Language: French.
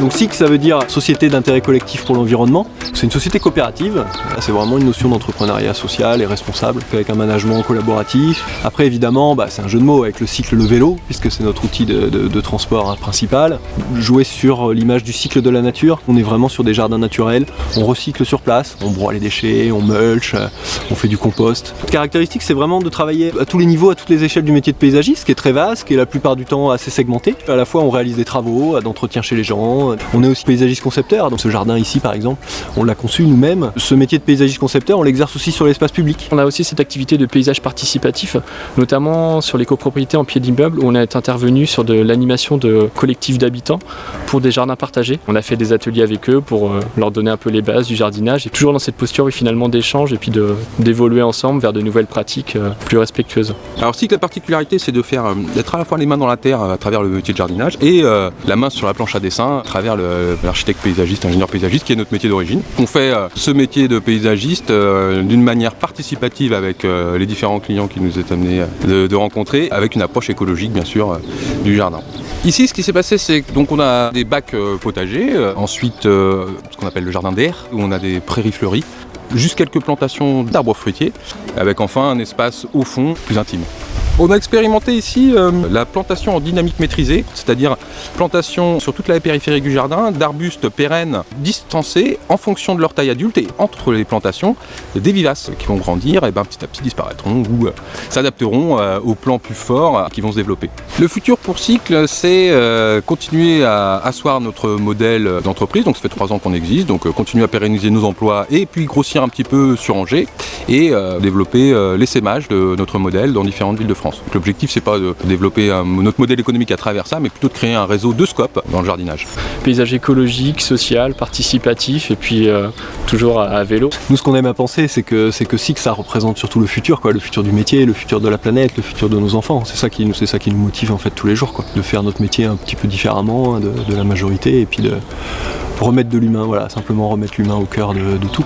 Donc SIC, ça veut dire Société d'intérêt collectif pour l'environnement. C'est une société coopérative. C'est vraiment une notion d'entrepreneuriat social et responsable, avec un management collaboratif. Après, évidemment, c'est un jeu de mots avec le cycle le vélo, puisque c'est notre outil de transport principal. Jouer sur l'image du cycle de la nature. On est vraiment sur des jardins naturels. On recycle sur place, on broie les déchets, on mulch, on fait du compost. La caractéristique, c'est vraiment de travailler à tous les niveaux, à toutes les échelles du métier de paysagiste, qui est très vaste, qui est la plupart du temps assez segmenté. À la fois, on réalise des travaux d'entretien chez les gens. On est aussi paysagiste concepteur. Donc ce jardin ici, par exemple, on l'a conçu nous-mêmes. Ce métier de paysagiste concepteur, on l'exerce aussi sur l'espace public. On a aussi cette activité de paysage participatif, notamment sur les copropriétés en pied d'immeuble, où on est intervenu sur de l'animation de collectifs d'habitants pour des jardins partagés. On a fait des ateliers avec eux pour leur donner un peu les bases du jardinage, et toujours dans cette posture finalement d'échange et puis d'évoluer ensemble vers de nouvelles pratiques plus respectueuses. Alors SIC, la particularité, c'est d'être à la fois les mains dans la terre à travers le métier de jardinage et la main sur la planche à dessin à travers l'architecte paysagiste, ingénieur paysagiste, qui est notre métier d'origine. On fait ce métier de paysagiste d'une manière participative avec les différents clients qui nous est amené de rencontrer, avec une approche écologique bien sûr du jardin. Ici, ce qui s'est passé, c'est que on a des bacs potagers, ensuite ce qu'on appelle le jardin d'air, où on a des prairies fleuries, juste quelques plantations d'arbres fruitiers, avec enfin un espace au fond plus intime. On a expérimenté ici la plantation en dynamique maîtrisée, c'est-à-dire plantation sur toute la périphérie du jardin d'arbustes pérennes distancés en fonction de leur taille adulte, et entre les plantations des vivaces qui vont grandir et petit à petit disparaîtront ou s'adapteront aux plants plus forts qui vont se développer. Le futur pour Cycle, c'est continuer à asseoir notre modèle d'entreprise, donc ça fait 3 ans qu'on existe, donc continuer à pérenniser nos emplois et puis grossir un petit peu sur Angers et développer l'essaimage de notre modèle dans différentes villes de France. Donc, l'objectif, c'est pas de développer notre modèle économique à travers ça, mais plutôt de créer un réseau de scope dans le jardinage. Paysage écologique, social, participatif et puis toujours à vélo. Nous, ce qu'on aime à penser, c'est que SIC, ça représente surtout le futur, le futur du métier, le futur de la planète, le futur de nos enfants. C'est ça qui nous motive en fait tous les jours, de faire notre métier un petit peu différemment de la majorité et puis de remettre de l'humain, simplement remettre l'humain au cœur de tout,